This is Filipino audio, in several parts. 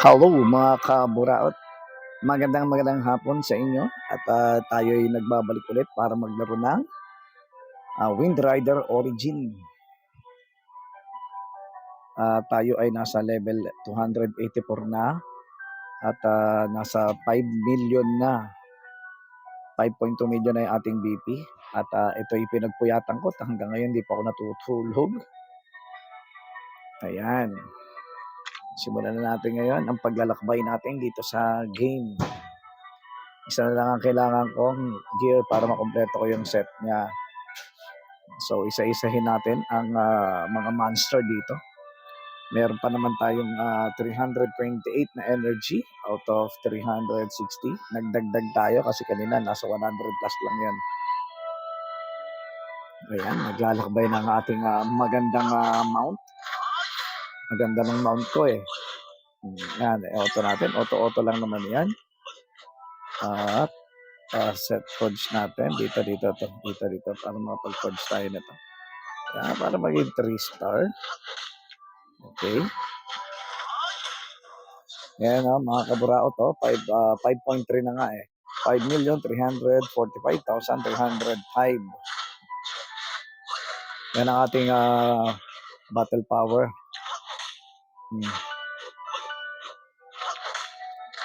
Hello mga kaburaot, magandang hapon sa inyo at tayo'y nagbabalik ulit para maglaro ng Wind Rider Origin. Tayo ay nasa level 284 na at nasa 5 million na, 5.2 million na yung ating BP at ito'y pinagpuyatan ko at hanggang ngayon di pa ako natutulog. Ayan. Simulan na natin ngayon ang paglalakbay natin dito sa game. Isa na lang ang kailangan kong gear para makompleto ko yung set niya. So, isa-isahin natin ang mga monster dito. Meron pa naman tayong 328 na energy out of 360. Nagdagdag tayo kasi kanina nasa 100 plus lang yan. Ayan, naglalakbay ng ating magandang mount. Maganda ng mount ko eh. Yan, auto natin. Auto lang naman yan. At set forge natin. Dito para makapag-forge tayo nito. Yan, para maging 3 star. Okay. Yan mga kaburao to. 5.3 na nga eh. 5,345,305. Yan ang ating battle power.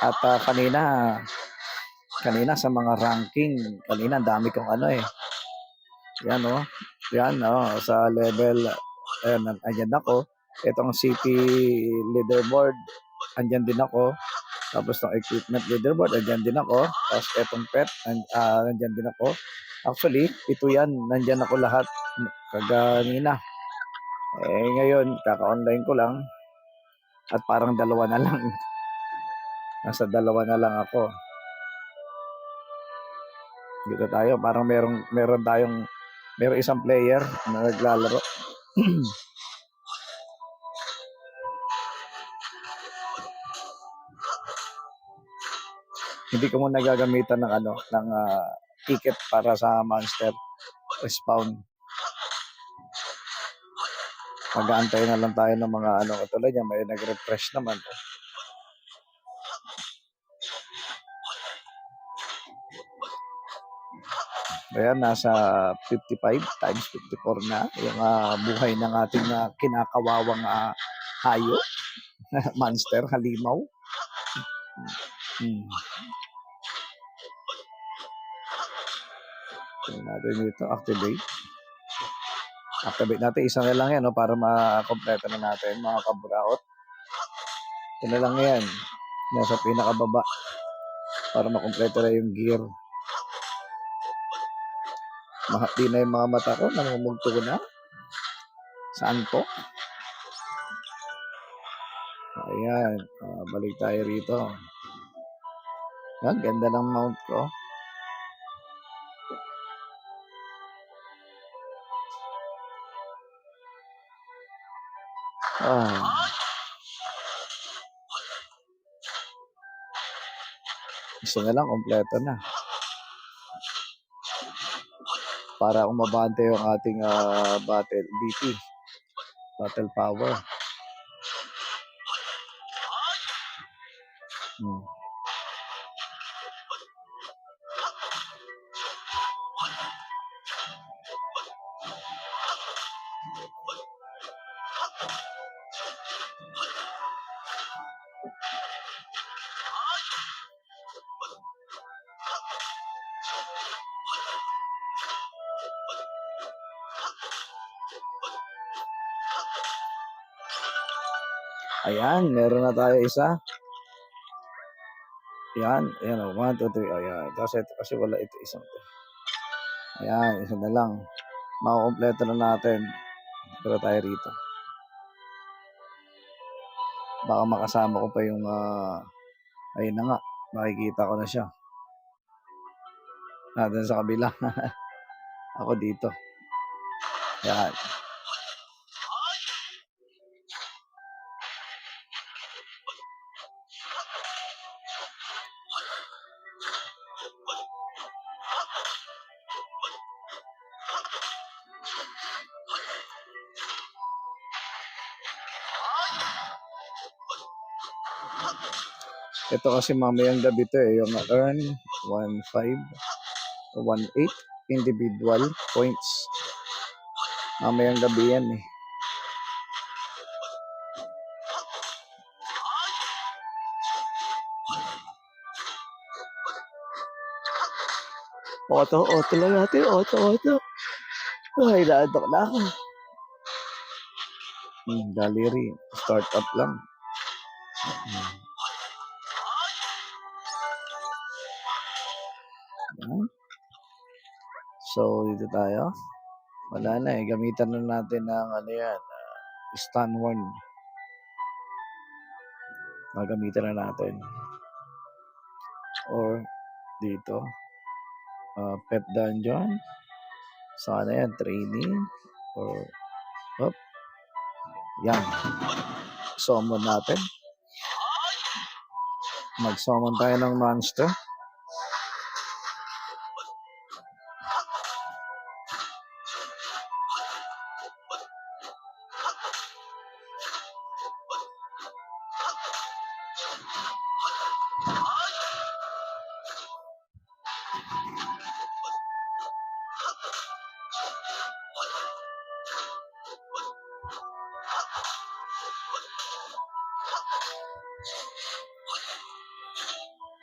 At kanina sa mga ranking, kanina ang dami kong ano eh. Yan sa level, andyan ako. Itong city leaderboard, andyan din ako. Tapos ng equipment leaderboard, andyan din ako. Tapos itong pet, andyan din ako. Actually, ito yan, nandyan ako lahat kaganina. Ngayon, kaka-online ko lang. At parang dalawa na lang. Nasa dalawa na lang ako. Dito tayo, parang meron isang player na naglalaro. Hindi ko muna gagamitan ng ticket para sa monster respawn. Mag-aantay na lang tayo ng mga katulad niya, may nag-refresh naman. Ayan, nasa 55 times 54 na yung buhay ng ating kinakawawang hayo. Monster, halimaw. Tingnan natin dito, activate natin, isa na lang yan para makompleto na natin mga kaburaot. Ito na lang yan, nasa pinakababa para makompleto na yung gear. Mahati na yung mga mata ko, namumugto ko na. Saan po? Ayan, balik tayo rito. Ang ganda ng mount ko. Gusto na lang, kompleto na. Para umabante yung ating battle BP. Battle power. Ayan, meron na tayo isa. Ayan, 1, 2, 3. Ayan, kasi wala ito isang to. Ayan, isa na lang. Makukompleto na natin. Pero tayo rito. Baka makasama ko pa yung Ayun na nga, makikita ko na siya. Doon sa kabila. Ako dito. Yan. Ito kasi mamayang gabi to yung earn 1.5 o 1.8 individual points. Mamayang gabi yan eh. Auto lang natin. Auto. Ay, naantok na ako. Gallery. Start up lang. So, dito tayo. Wala na eh. Gamitan na natin ng stun one. Gamitan na natin. Or, dito. Pet dungeon. Sana yan. Training. Or, yan. Summon natin. Mag-summon tayo ng monster.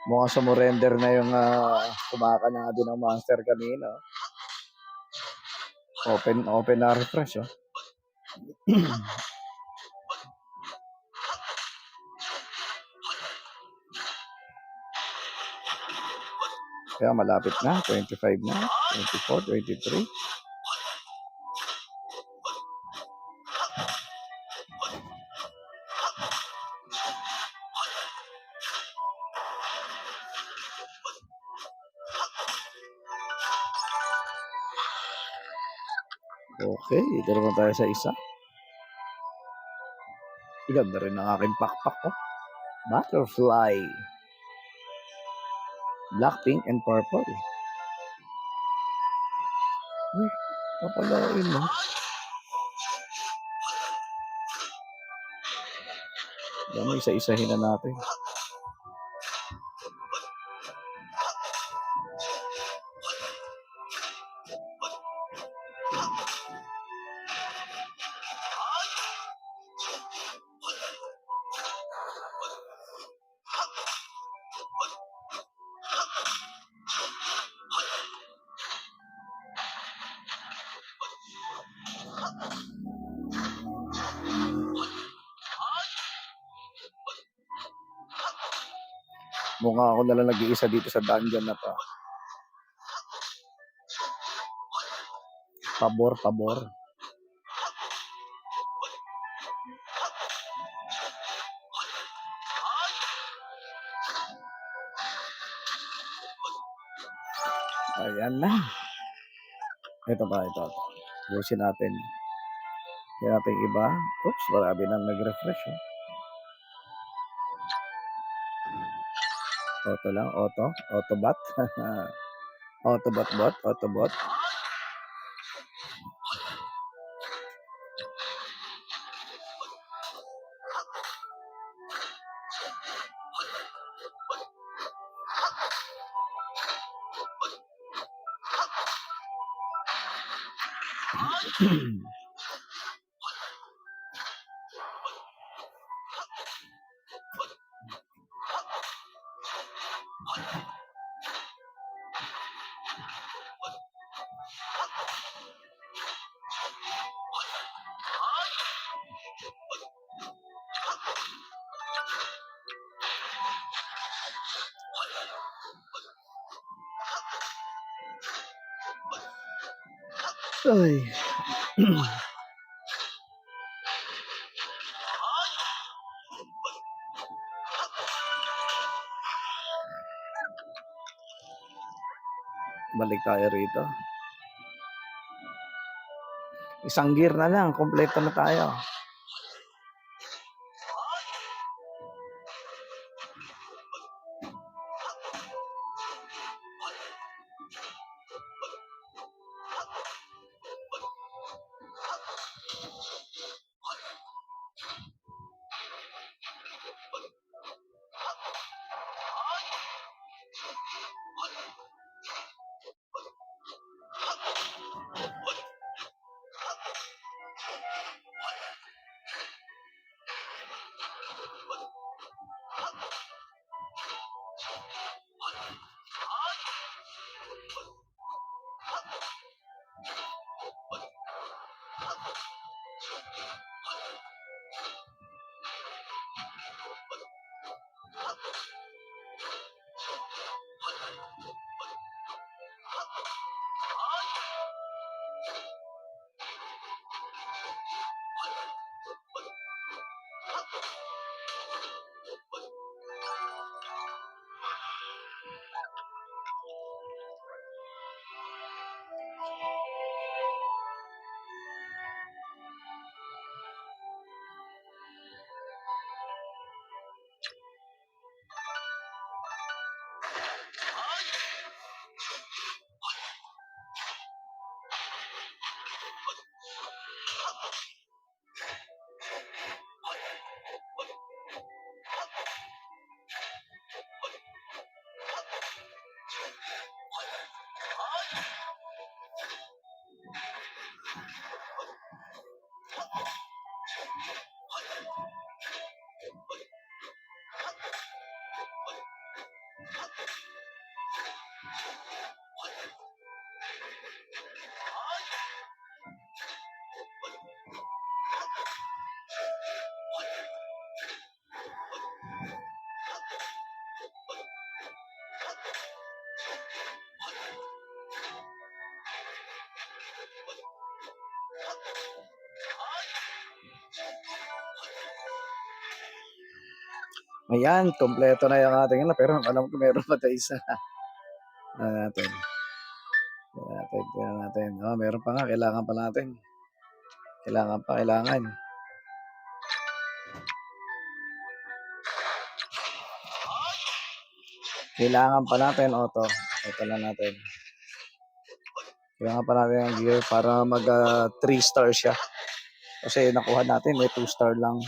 Mukhang sumurrender na yung kumaka na din ng monster kanina. Open na refresh. Kaya malapit na. 25 na. 24, 23. Okay, dito naman tayo sa isa. Ganda rin ang aking pakpak ko. Butterfly. Black, pink, and purple. Uy, papalain mo. Yan, isa-isahin na natin. Mukha ako nalang nag-iisa dito sa dungeon na to. Pabor. Ayan na. Ito. Busin natin. Yan natin iba. Oops, marami nang nag-refresh. Auto lang. Autobot. Autobot. Ay. Balik tayo rito. Isang gear na lang, kompleto na tayo. Ayan, kompleto na yung ating pero alam ko meron pa tayo isa. Natin. Tingnan natin. Oh, meron pa nga, kailangan pa natin. Kailangan. Kailangan pa natin, Otto. Ito na natin. Kailangan pa natin ang gear para mag 3 star siya. Kasi nakuha natin, may 2 star lang.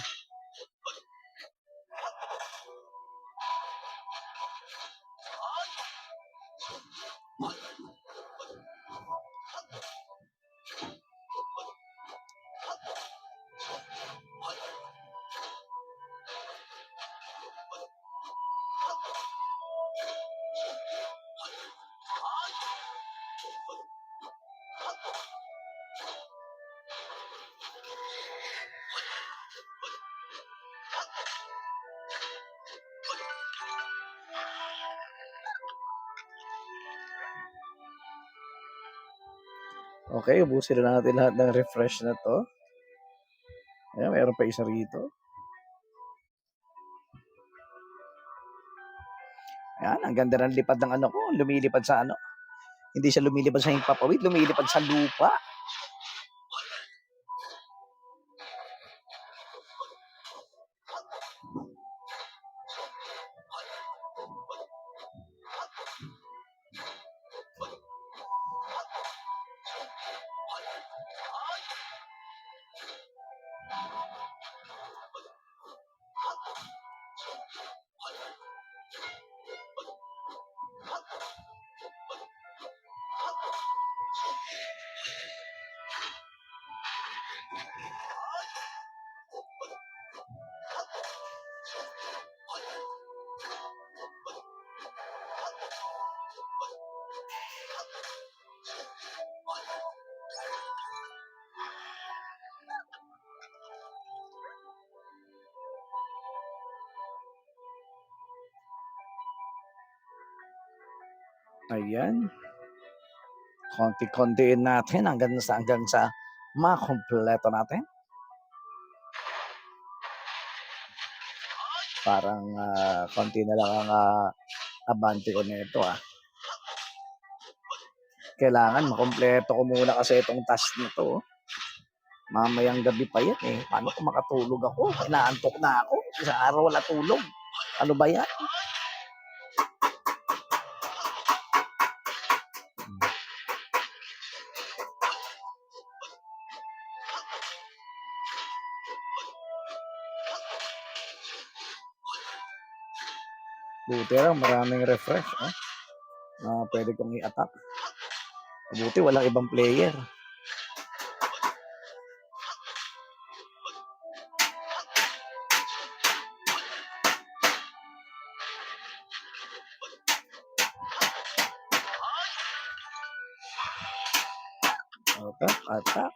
Okay, ubusin na natin lahat ng refresh na to. Ayan, mayroon pa isa rito. Ayan, ang ganda ng lipad ng ano ko. Lumilipad sa ano. Hindi siya lumilipad sa himpapawid, lumilipad sa lupa. Ayan. Konti-kontiin natin hanggang sa makompleto natin. Parang konti na lang ang abante ko nito . Kailangan makumpleto ko muna kasi itong task na 'to. Mamayang gabi pa yan, eh. Paano kung makatulog ako? Inaantok na ako. Isang araw wala tulog. Ano ba yan? Buti lang maraming refresh, na pwede kong i-attack. Buti walang ibang player. Attack.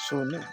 Sunog.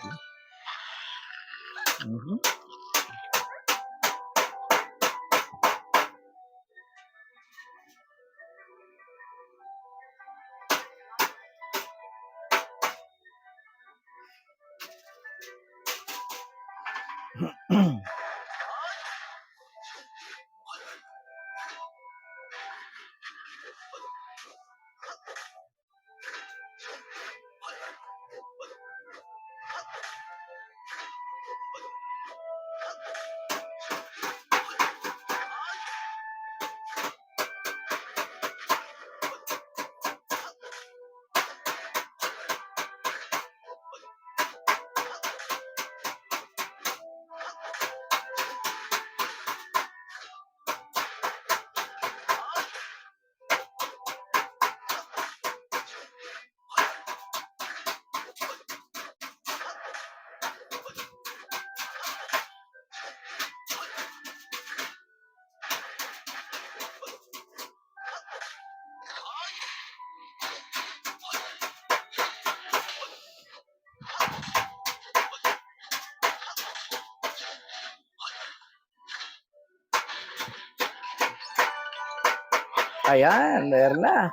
Ayan, meron na.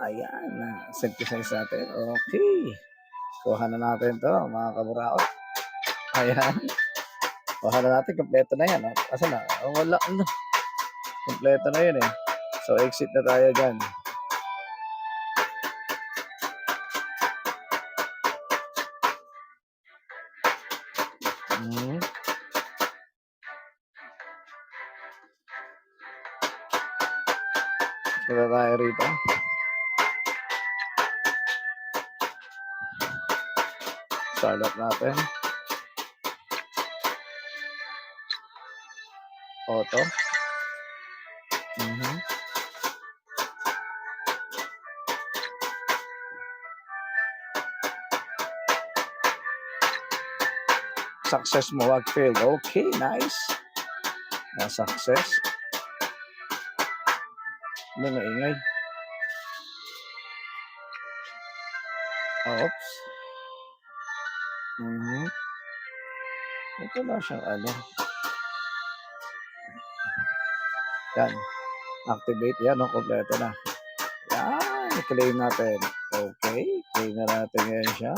Ayan, synthesize natin. Okay. Kuha na natin to, mga kaburaot. Ayan. Kuha na natin, kompleto na yan. Asa na? Wala na. Kompleto na yun eh. So, exit na tayo dyan. Kita tayo rito. Start up natin. Auto. Success mo, wag failed. Okay, nice. Na-success. May maingay. Oops. Ito na siyang ano. Yan. Activate yan, kompleto na. Yan, claim natin. Okay, claim na natin ngayon siya.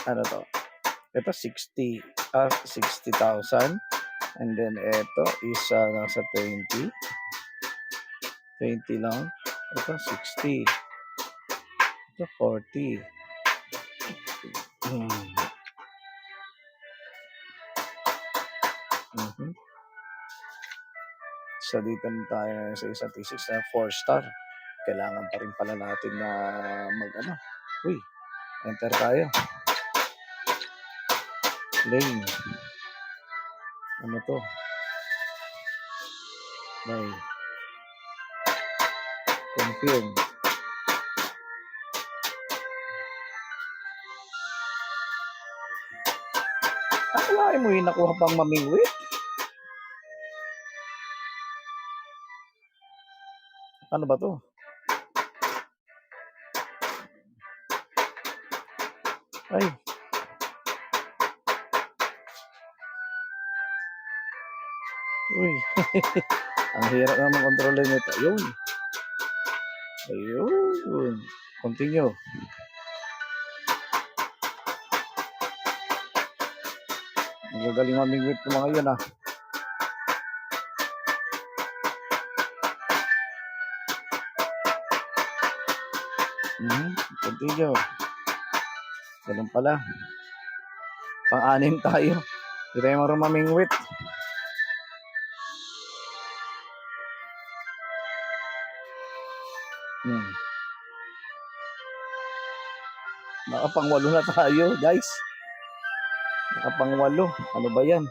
Ano to? Ito 60,000. And then ito is nasa 20. 20 lang. Ito 60. Ito, 40. So, dito na tayo sa isang thesis na 4-star. Kailangan pa rin pala natin na Uy, enter tayo. Lane. Ano to? May. Confirm. Akalain mo yung nakuha pang mamingwit? Ano ba to? Ay. Uy. Ang hirap naman kontrolin nito. Ayun. Ayun. Continue. Magagaling mamingwit ng mga yun ah. Continue. Ganun pala. Pang-anim tayo. Hindi tayo marunong mamingwit. Nakapang-8 na tayo, guys. Nakapang-8. Ano ba yan?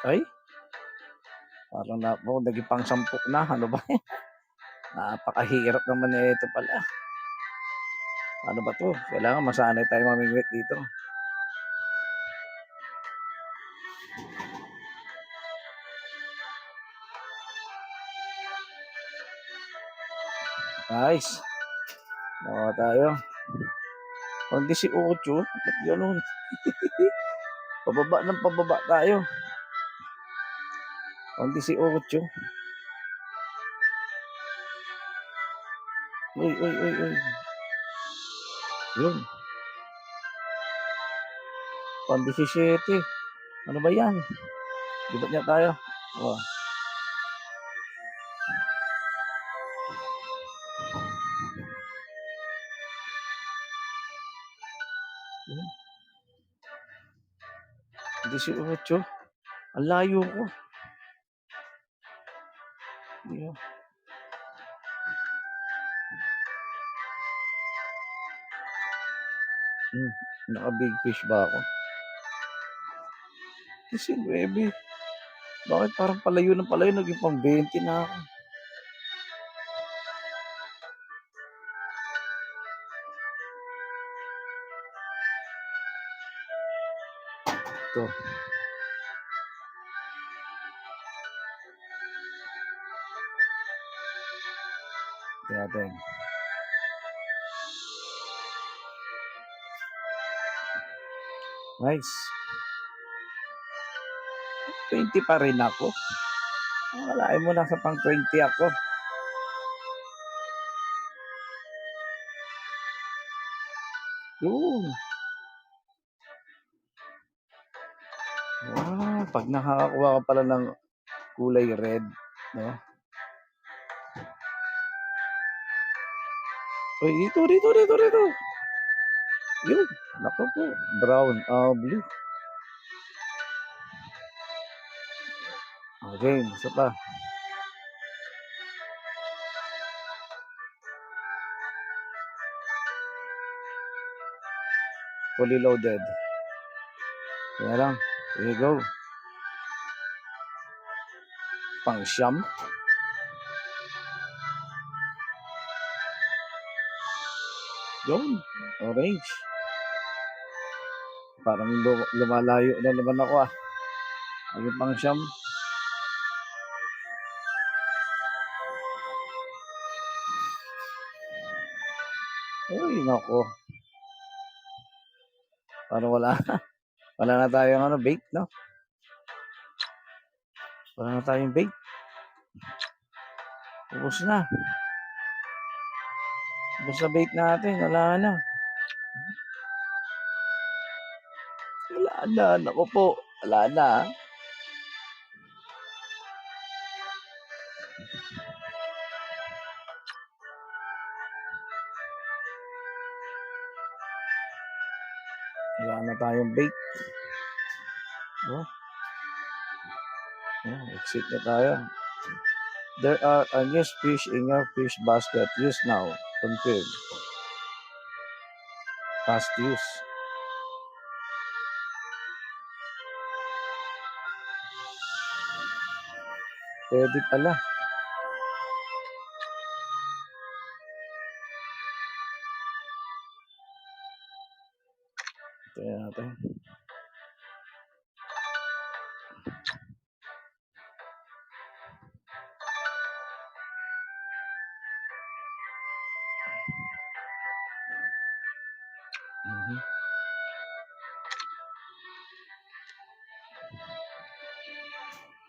Ay? Parang naging pang-10 na. Ano ba yan? Napakahirap naman na ito pala. Ano ba to? Kailangan masanay tayo mamingwit dito. Guys. Nawa tayo. Pag 18. Ba't ganun? Pababa ng pababa tayo. Pag 18. Uy. Yun. Pang 17. Ano ba yan? Dibat niya tayo. Oh. Yun. 18. Ang layo ko. Yeah. Naka-big fish ba ako? 19. Bakit parang palayo ng palayo? Naging pang 20 na ako. Ito. Natin. Nice. 20 pa rin ako. Walain mo nasa pang 20 ako. Yun. Pag nakakakuha ka pala ng kulay red, no? Uy, dito. Yun. Naku po. Brown. Blue. Okay, isa pa. Fully loaded. Kaya lang. Here you go. Pang siyam. Yun. Orange. Parang lumalayo na naman ako ah. Ang pang siyam. Uy, nako. Parang wala na tayong bait, no? Wala na tayong bait. Ubus na. Ubus na bait natin. Wala na. Wala na. Naku po. Wala na. Wala na tayong bait. Oh, exit na tayo. There are unused fish in your fish basket. Use now. Confirm. Past use. Pwede pala. Tingnan natin.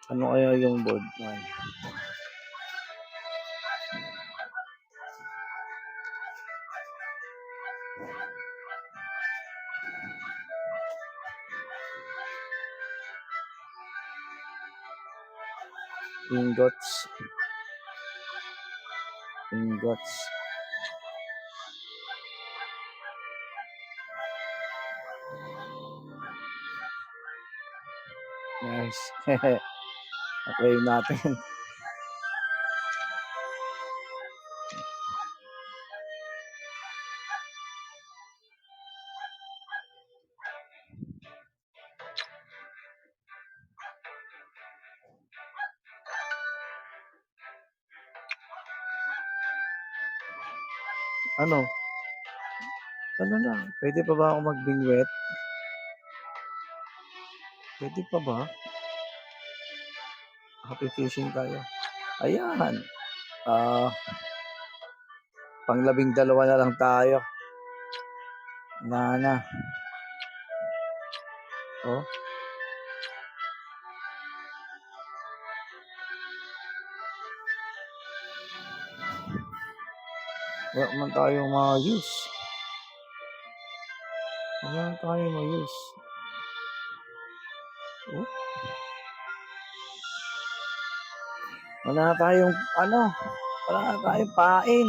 Ano kaya yung board? Ingots. Nice. Okay natin. Ano? Ano na? Pwede pa ba ako mag-bingwet? Pwede pa ba? Happy fishing tayo. Ayan. Pang 12 na lang tayo. Na. Oh. Wala man tayong ma-use. Oh. Wala na tayong pain.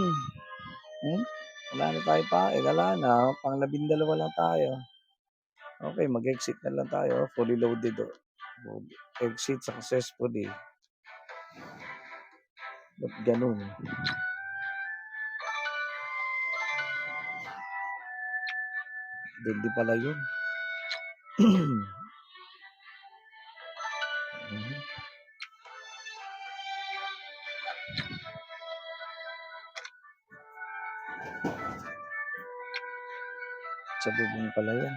Wala na tayong pain. Wala na. Pang 12 lang tayo. Okay, mag-exit na lang tayo. Fully loaded. Exit successfully. Ba't ganun? Hindi pala yun. Sa bubong pala yan.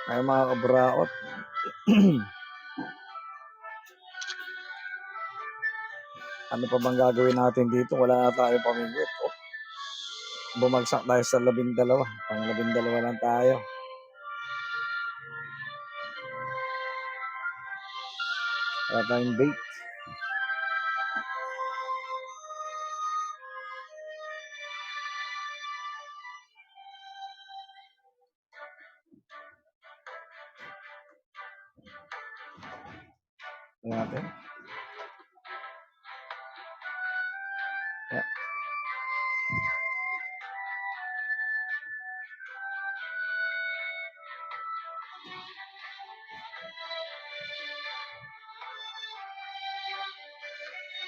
Ay mga kabraot. Ano pa bang gagawin natin dito? Wala na tayo pamingwit. Bumagsak tayo sa 12. Pang 12 lang tayo. Wala tayong bait. Tingnan natin. Yeah.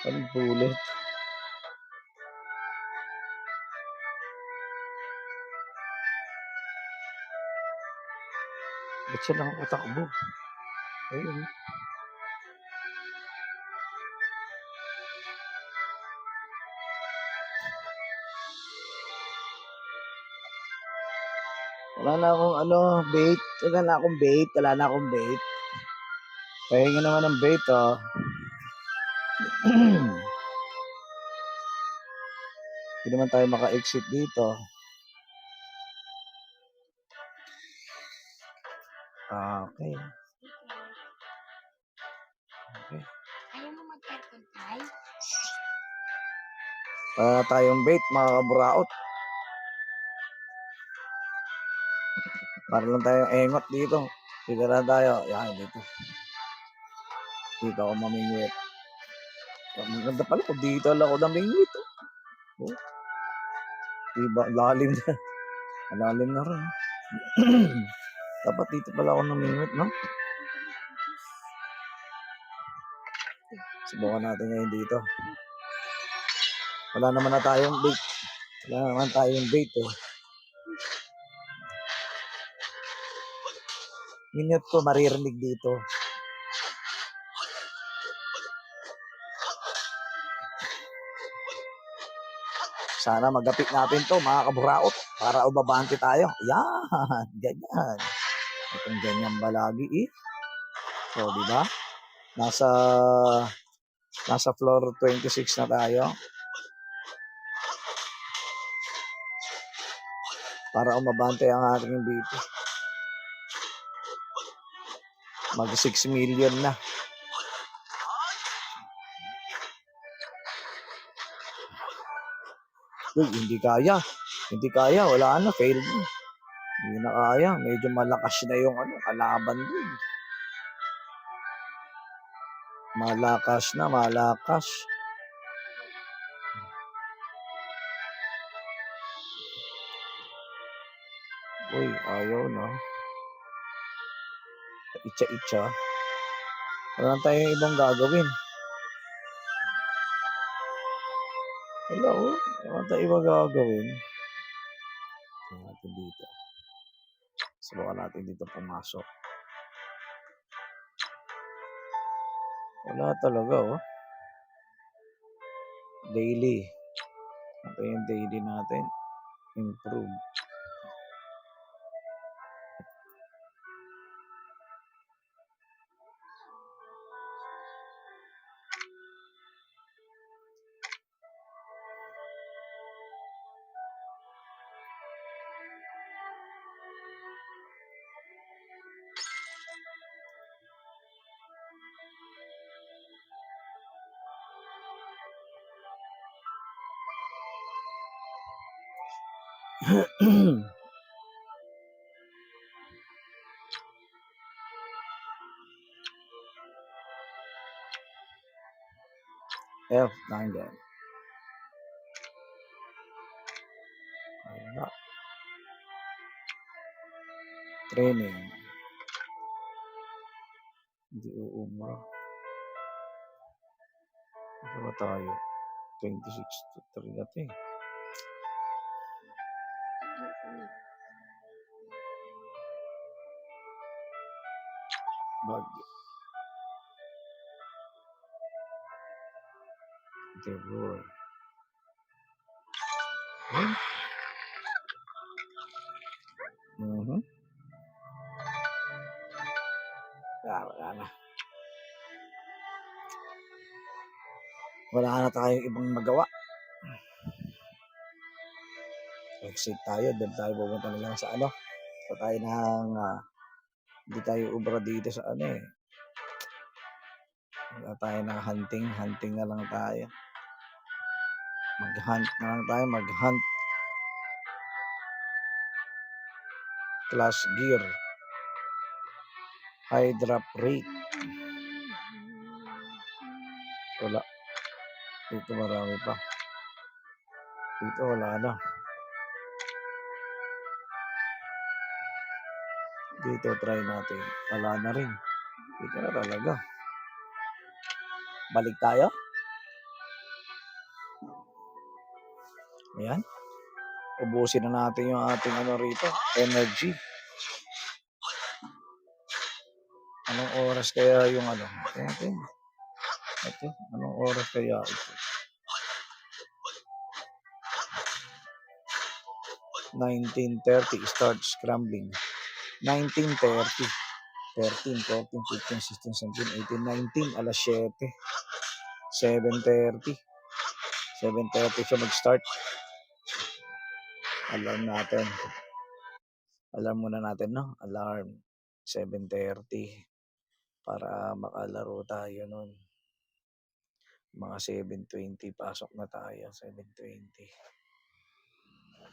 Anong bullet? Ba't siya nakakatakbo? Ayun. Wala na akong bait. Wala na akong bait. Pahinga naman ng bait, oh. Hindi naman tayo maka-exit dito. Okay. Ayaw mo mag-aircon tayo? Wala tayong bait, mga kabraot. Para lang tayong engot dito. Dito na tayo. Yan, dito. Dito ako mamingwit. Maganda pala kung dito lang ako namingwit. Oh. Diba, lalim na. Lalim na rin. Dapat dito pala ako namimit, no? Subukan natin ngayon dito. Wala naman na tayong bait. Wala naman tayong bait, eh. Minute ko maririnig dito. Sana magapit natin to, mga kaburaot, para ubabante tayo. Yan, ganyan. Itong ganyan balagi, eh. So, di ba? Nasa floor 26 na tayo. Para umabante ang ating BP. Mag 6 million na. Uy, hindi kaya. Hindi kaya. Wala na. Failed na. Hindi na kaya. Medyo malakas na yung kalaban din. Malakas na. Malakas. Uy, ayaw na. Itcha-itcha. Wala tayong ibang gagawin. Wala, oh. Wala tayong ibang gagawin. Natin dito. Subukan natin dito pumasok. Wala talaga, oh. Daily. Ito yung daily natin. Improve. F, tanggal. Wala. Training. Hindi uumra. Ano ba tayo? 26 to 3 natin. Bag. Terror. Mhm. Wala na. Wala na tayong ibang magawa. Exit tayo. Doon tayo pupunta na lang sa So tayo hindi tayo ubra dito sa eh. Wala tayo ng hunting. Hunting na lang tayo. Mag-hunt na lang tayo. Mag-hunt. Class gear. High drop rate. Wala. Dito marami pa. Dito wala na. Dito try natin. Wala na rin. Dito na talaga. Balik tayo. Ayan. Ubusin na natin yung ating rito. Energy. Anong oras kaya yung Ito. Anong oras kaya ito? 19:30 start scrambling. 19:30. 13, 14, 15, 16, 17, 18, 19, alas 7. 7:30. 7:30 siya mag-start. Alarm natin. Alarm muna natin, no? Alarm. 7:30. Para makalaro tayo nun. Mga 7:20, pasok na tayo. 7:20.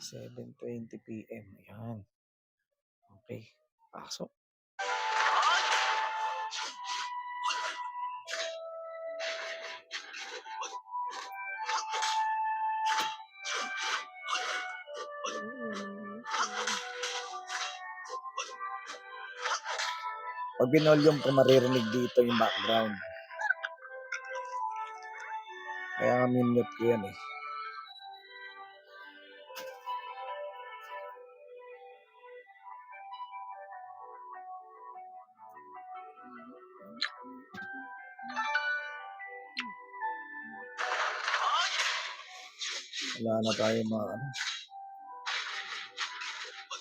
7:20 PM. Ayan. Okay. Pasok. Pag binolyom ko, maririnig dito yung background. Kaya nga minute ko yan eh. Wala na tayo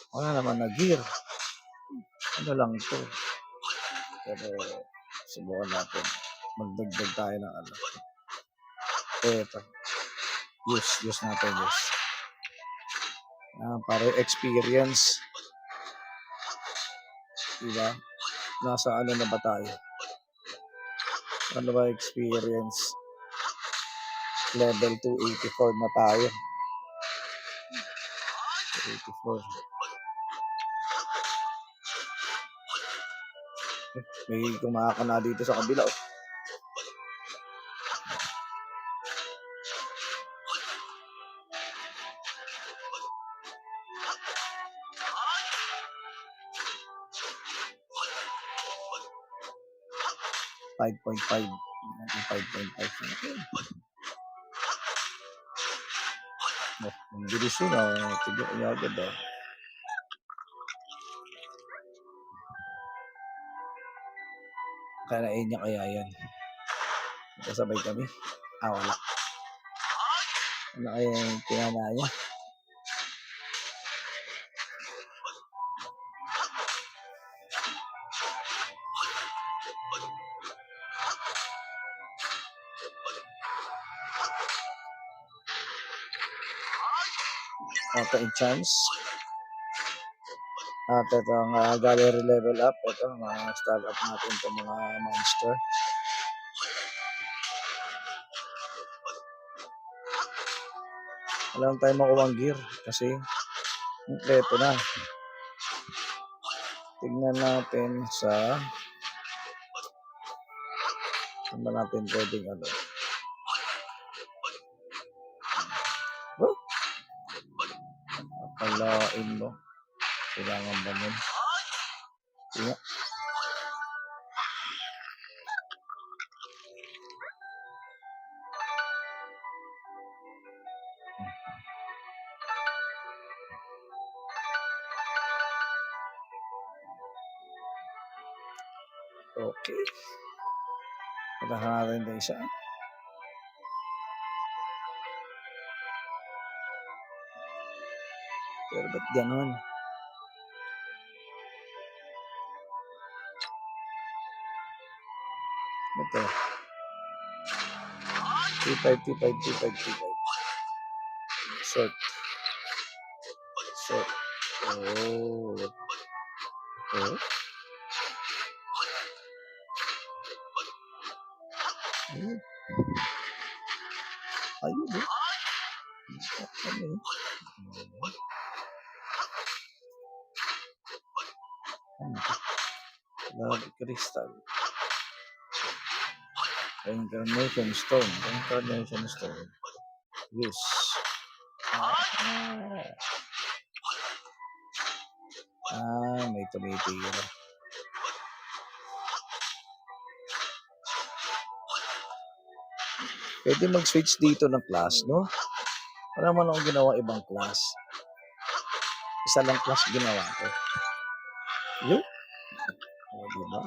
wala naman na gear. Ano lang to. Pero subukan natin. Magdagdag tayo ng Ito. Use natin this. Para experience. Diba? Nasa ano na ba tayo? Ano ba experience? Level 284 na tayo. 284. May kumaka na dito sa kabila. 5.5. 5.5. Ang bilis yun. Tigil niya agad. Kalain niya kaya yan. Kasabay kami. Wala. Ano kaya yung pinana niya? Auto-enchance. At ito ang gallery level up. Ito, mga start up natin itong mga monster. Wala lang tayo makuha ang gear kasi kompleto na. Tignan natin sa ano natin pwedeng Palain mo. Kailangan ba nun? Tingnan. Okay. Patahan natin ito isa. Pero ba't ganun? Ito. T5. Short. Oh. Ayun eh. Love crystal. Reincarnation stone. Yes. May tumitira. Pwede mag-switch dito ng class, no? Wala man akong ginawa ibang class. Isa lang class ginawa ko. Yun. Diba?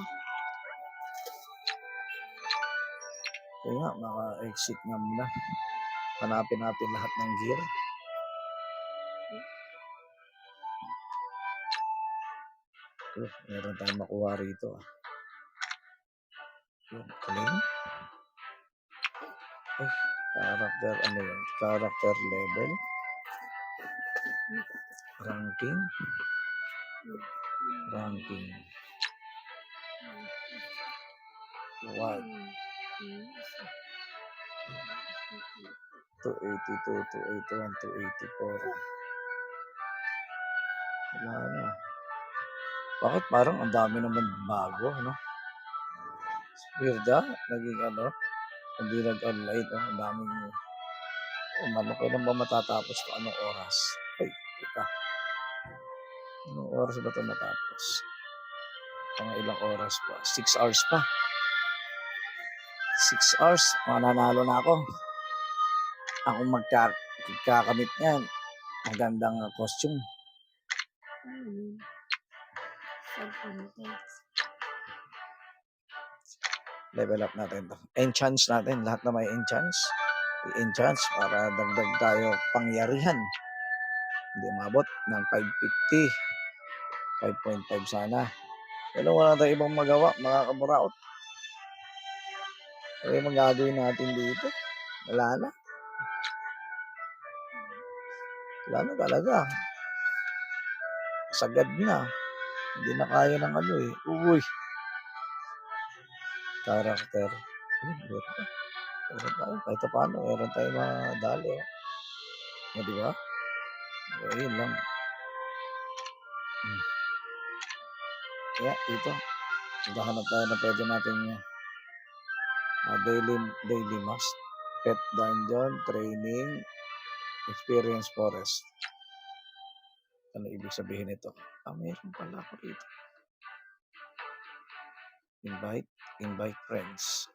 Kaya maka-exit nga muna. Hanapin natin lahat ng gear. Meron tayong makuha rito. Kaling. Character, Character level. Ranking. 1. 282, 281, 284. Wala na. Bakit parang ang dami naman bago, no? Weird naging hindi nag-online, ang daming kailan ba matatapos ito? Anong oras? Ay, ika. Anong oras ba ito matapos? Mga ilang oras pa. 6 hours pa. 6 hours. Mananalo na ako. Ako magkakamit niyan. Magandang costume. Ano yun? Self-context. Level up natin to. Enchants natin. Lahat na may enchants. I-enchants para dagdag tayo pangyarihan. Hindi umabot ng 550. 5.5 sana. Pero wala tayong ibang magawa, mga kaburaot. Ano yung magagawin natin dito? Wala na. Wala na talaga. Sagad na. Hindi na kaya ng ano eh. Uy. Character. Meron tayo. Kahit paano, meron tayo madali. O, di ba? O, yun lang. Kaya, dito. Maghahanap tayo na pwede natin daily must. Pet dungeon, training, experience forest. Ano ibig sabihin ito? Meron pala ako dito. Invite friends.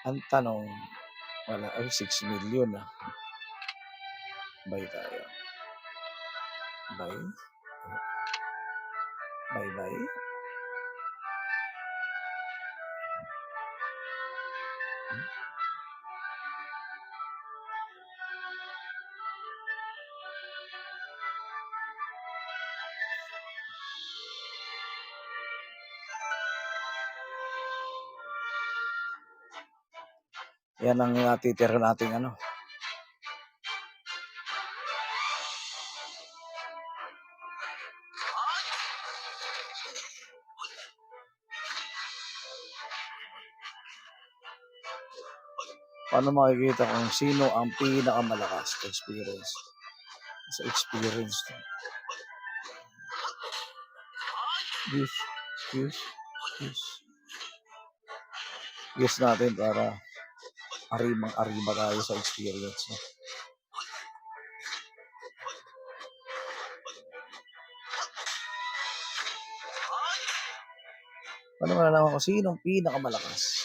Ang tanong, wala, 6 million na. Buy tayo. Buy. Buy. Yan ang natitira nating ano. Paano makikita kung sino ang pinakamalakas experience? Sa experience. Use natin para arimang-arima tayo sa experience. No? Paano malalaman kung sino ang pinakamalakas?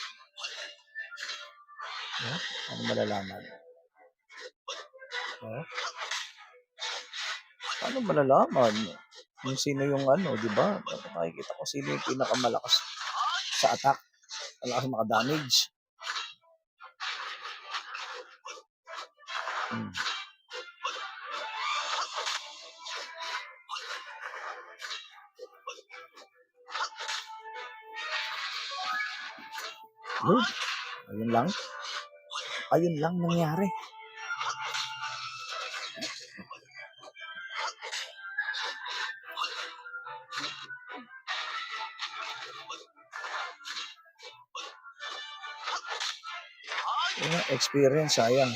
Ano malalaman? Paano malalaman kung sino yung ano, di ba? Dapat makikita ko sino yung pinakamalakas sa attack. Malakas maka-damage. Ayun lang nangyari. Experience, sayang.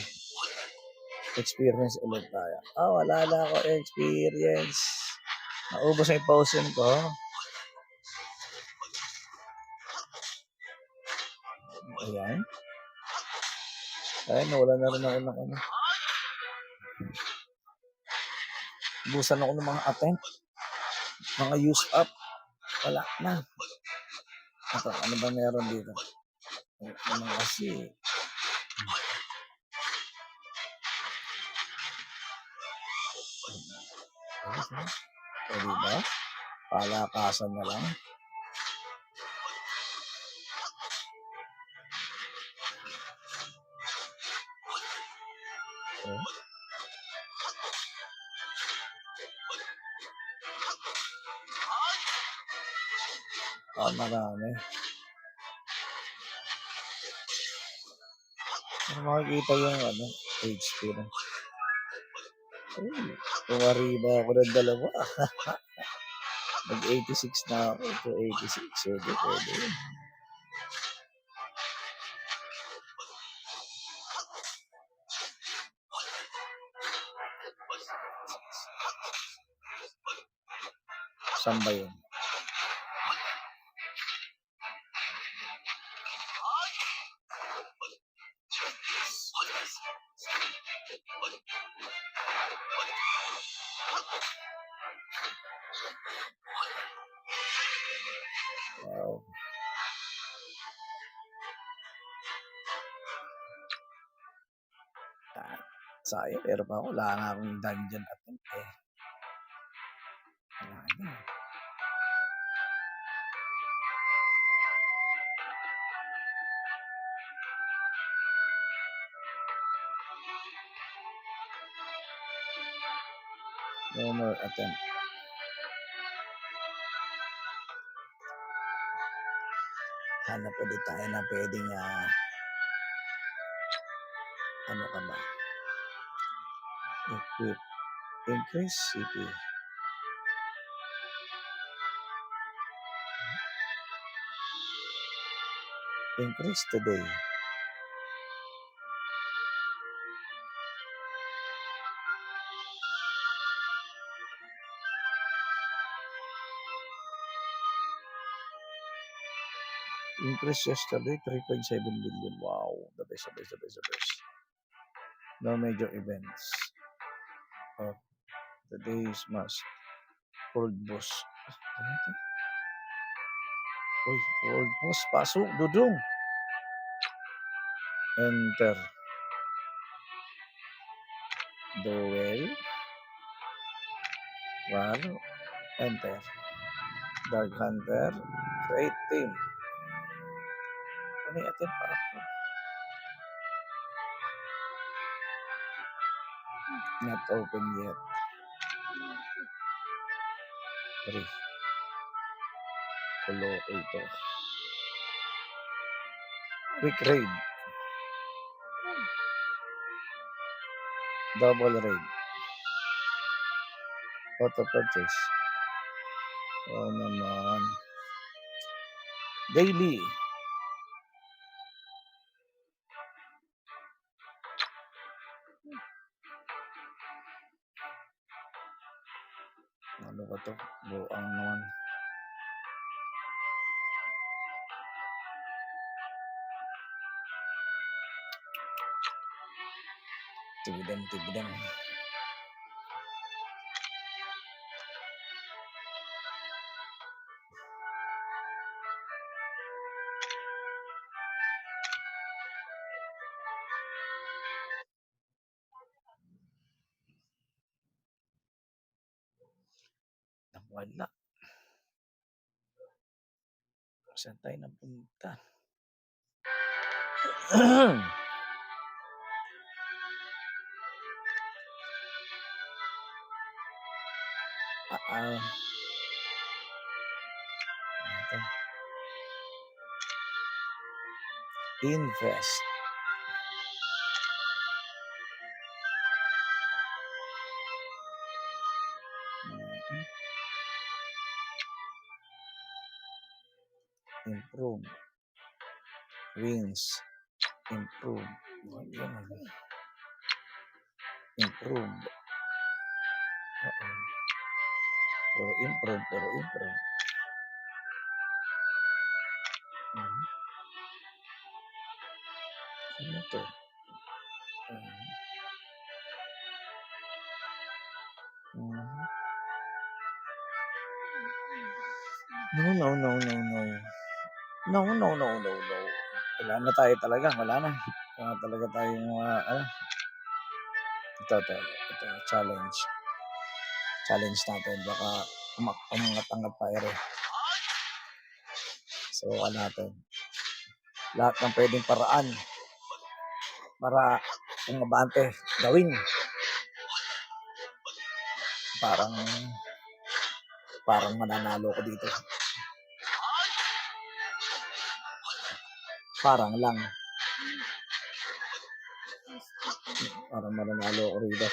Experience ulit tayo. Wala na ako experience. Naubos na yung potion ko. Ayan. Wala na rin ako ng ano. Busan ako ng mga attempt. Mga use up. Wala na. Ito, ano ba meron dito? Ano kasi. O, diba? Palakasan na lang. Marami. Ano makikita yung ano, HP na. Pumariba ako ng dalawa. Mag-86 na ako. 286. Pwede. Saan ba yun? Sayang, meron pa ako. Wala nga akong dungeon attempt eh. Wala na. No more attempt. Hanap ulit tayo na pwedeng ano ka ba? Equip. Increase CP. Increase today. Increase yesterday, 3.7 billion. Wow, the best, the best, the best, the best. No major events. Oh, today's must. World boss. Ano ito? Uy, world boss. Pasok, dudong. Enter. Duel. War. Enter. Dark Hunter. Create team. Ano yung attempt pa ako? Not open yet. 3. Collocator. Quick raid. Double raid. Auto purchase. Oh naman. Daily. Ano ba to? Buang naman. Tigdam, tigdam. Wala. Saan tayo napunta? Invest. Improve. Wins. Improve. Improve. Puro improve, puro improve. Ano to? No, no, no, no, no. No, no, no, no, no. Wala na tayo talaga. Wala na. Wala talaga tayong ito, challenge. Challenge natin. Baka umangat-angat pa ere. So, natin. Lahat ng pwedeng paraan para umabante, gawin. Parang mananalo ko dito. Parang lang. Parang mananalo ako rito.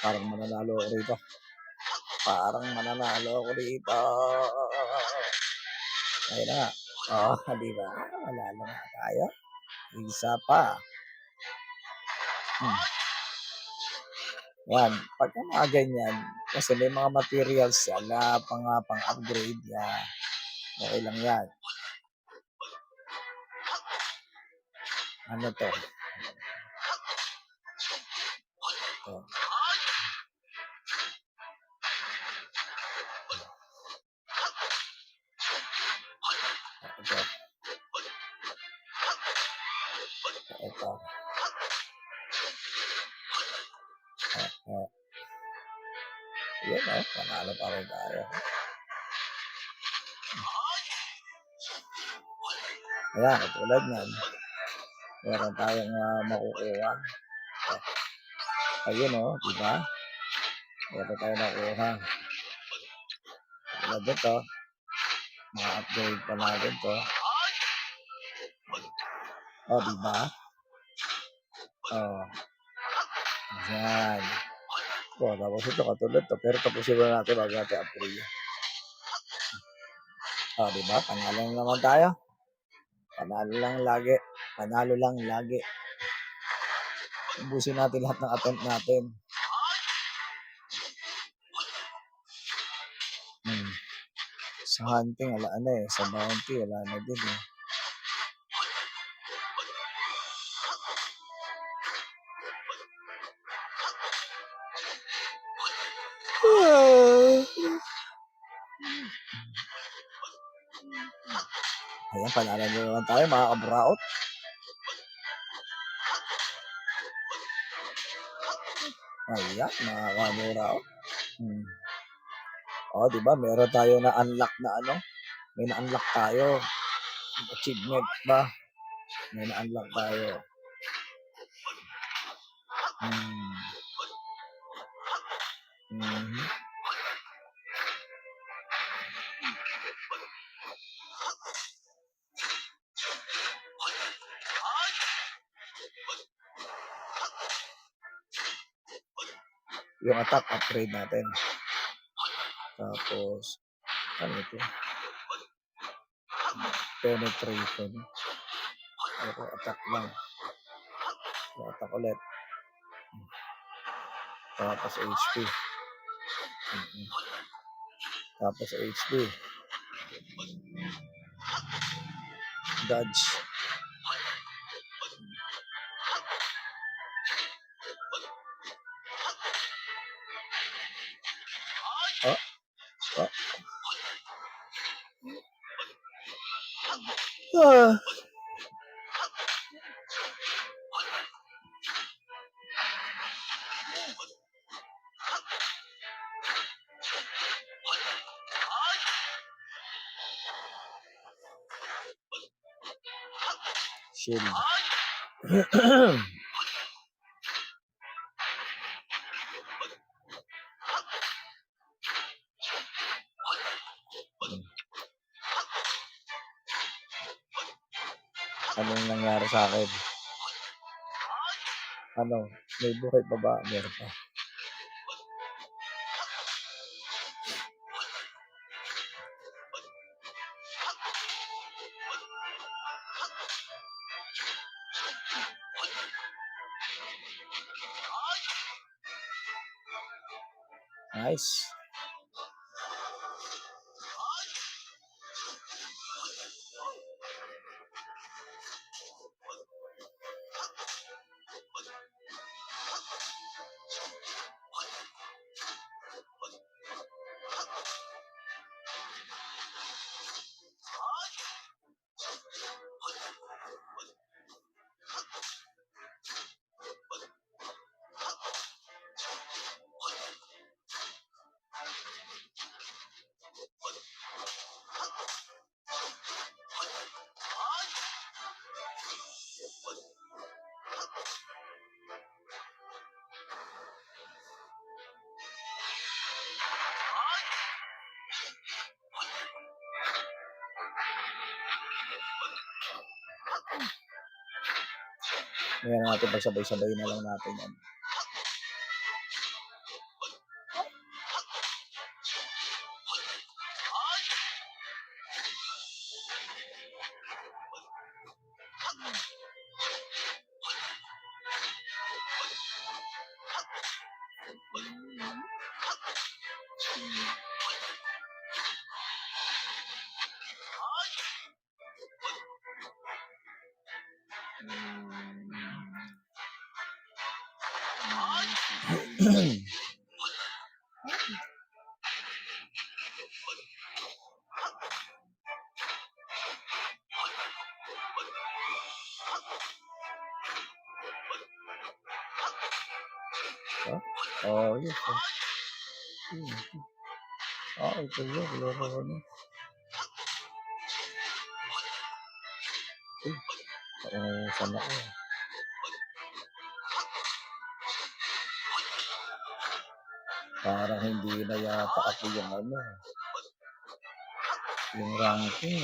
Parang mananalo ako rito. Ayun na nga. Di ba? Manalo na tayo. Isa pa. Yan. Pagka mga ganyan, kasi may mga materials yan na pang-upgrade yan. Okay lang yan. Ano to? Ito. Ayun, panalo pa rin tayo. Ayan, katulad niyan. Meron tayong makukuha. Ayun, di ba? Meron tayo nakuha. Katulad dito. Ma-upgrade pa natin to. Di ba? Ayan. Tapos ito katulad to. Pero tapusin mo natin bago natin upgrade. Di ba? Panalo naman tayo. Panalo lang lagi. Panalo lang lagi. Ubusin natin lahat ng attempt natin. Sa hunting, wala na eh. Sa bounty, wala na din eh. Ayan, panalo na naman tayo, mga kabraot. Ayan, mga kabraot. Diba? Meron tayo na unlock na may na-unlock tayo. Achievement ba? May na-unlock tayo. Yung attack upgrade natin. Tapos, ano ito? Penetration. Attack lang. Attack ulit. Tapos HP. Tapos HP. Dodge. Shield. Anong nangyari sa akin? May buhay pa ba? Meron pa. Nice. Ngayon natin pagsabay-sabay na lang natin yan. Yes. Ito yun. Laro ko na. Nauusan ako. Parang hindi na yata ako yung yung ranking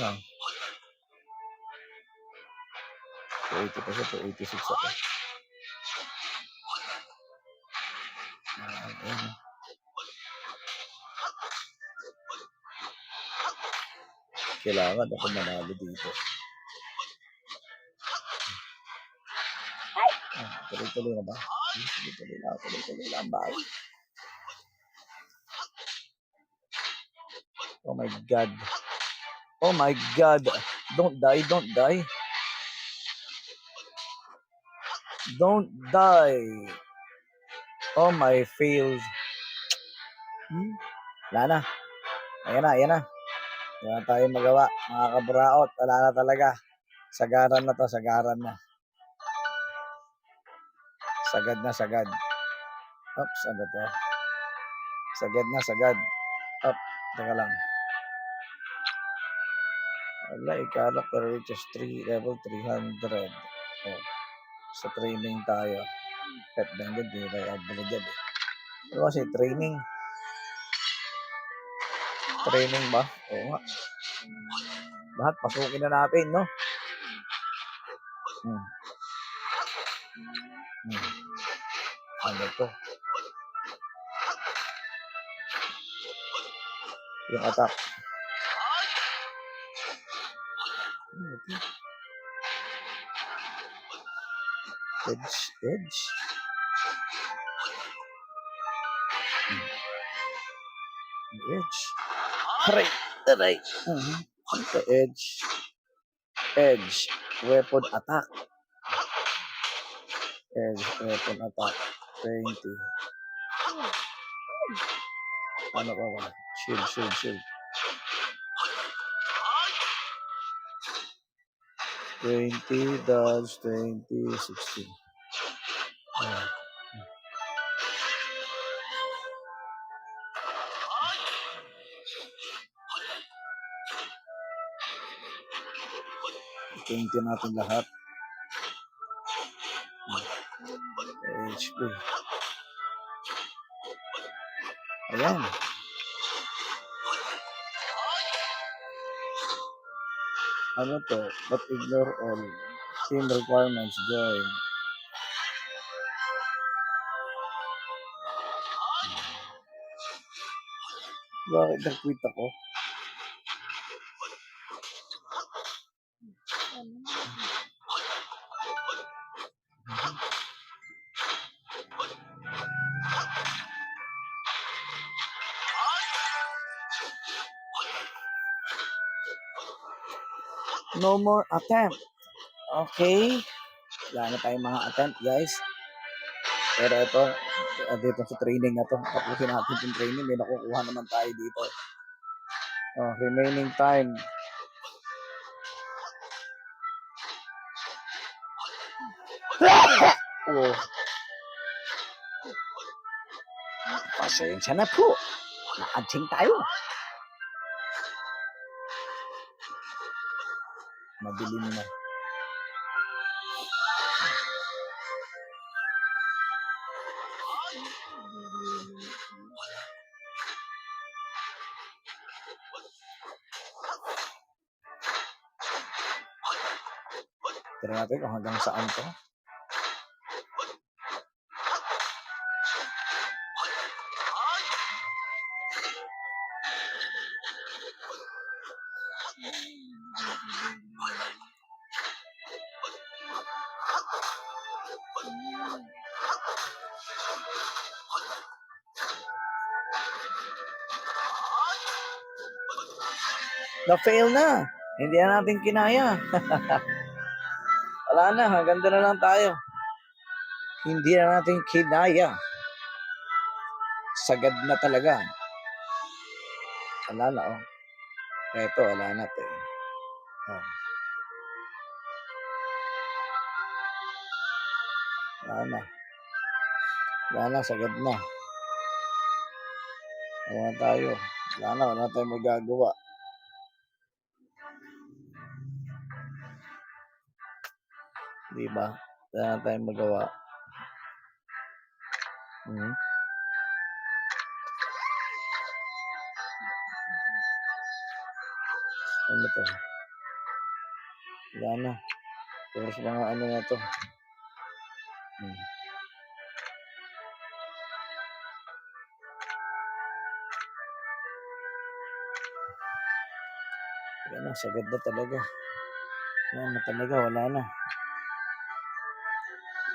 280 pa siya, 286 ako. Ayan. Kailangan ako manalo dito. Tuloy-tuloy na ba? Tuloy-tuloy lang ba? Oh my God. Oh my God. Don't die. Don't die. Don't die. Oh my fails. Wala na. Ayan na. Wala tayong magawa. Mga kabraot. Wala na talaga. Sagaran na to. Sagaran na. Sagad na. Sagad. Oops. Ano to? Sagad na. Sagad. Up. Teka lang. Wala. Character reaches 3. Level 300. Oh. Sa training tayo. Pet banded. Hindi tayo agbala dyan eh. Ano kasi training? Training ba? Oo nga. Lahat pasukin na natin, no? Ano to? Yung attack. Edge. Edge. Edge. Aray. Aray. Ito, edge. Edge. Weapon attack. Edge. Weapon attack. 20. Ano pa ba? Shield. 20, dodge, 20, 16. Ito natin lahat. HP. Ayan. Ano to? But ignore all. Team requirements. Join. Bakit nag-quit ako? No more attempt. Okay. Wala na tayong mga attempt, guys. Pero ito, dito sa training na to, tapusin natin yung training, may nakukuha naman tayo dito. Remaining time. Pasensya na po. Nakadsing tayo. Madilim na. Tira natin kung hanggang saan to. Na-fail na. Hindi na natin kinaya. Wala na, hanggang doon na lang tayo. Hindi na natin kinaya. Sagad na talaga. Wala na, oh. Eto, wala na, te. Oh. Wala na. Wala na, sagad na. Ayan tayo. Wala tayong magagawa. Di ba? Wala na tayong magawa. Hmm. Ano to? Wala na. Puro sa mga ano na to. Hmm. Wala na, sagad na talaga. Wala na talaga, wala na.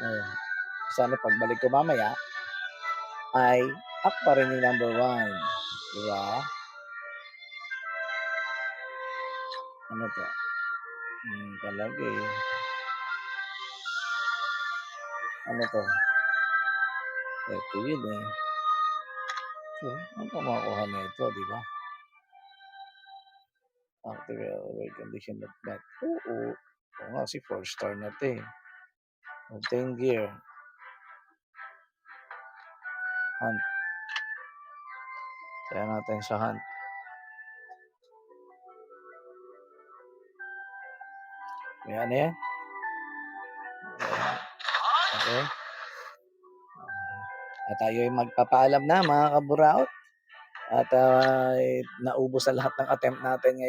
Oh. Sana pagbalik ko mamaya ay up pa rin yung number 1. Di ba? Ano to? Talaga eh. Ano to? Ito yun eh. So, ano pa makuha na ito, di ba? Active away condition not met. Oo. Oo nga, si 4 star na ito eh. 10 gear. Hunt. Kaya natin sa hunt. May ano yan? Okay. At tayo ay magpapaalam na mga kaburaot. At naubos sa lahat ng attempt natin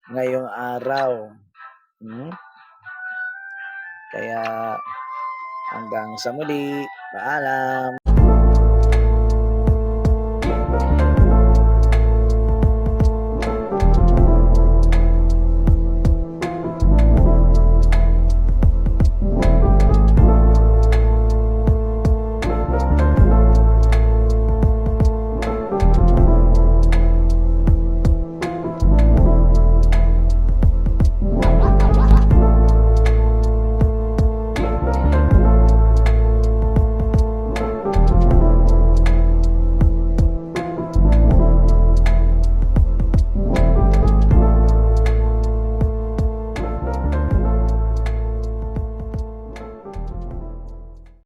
ngayong araw. Kaya hanggang sa muli. Paalam.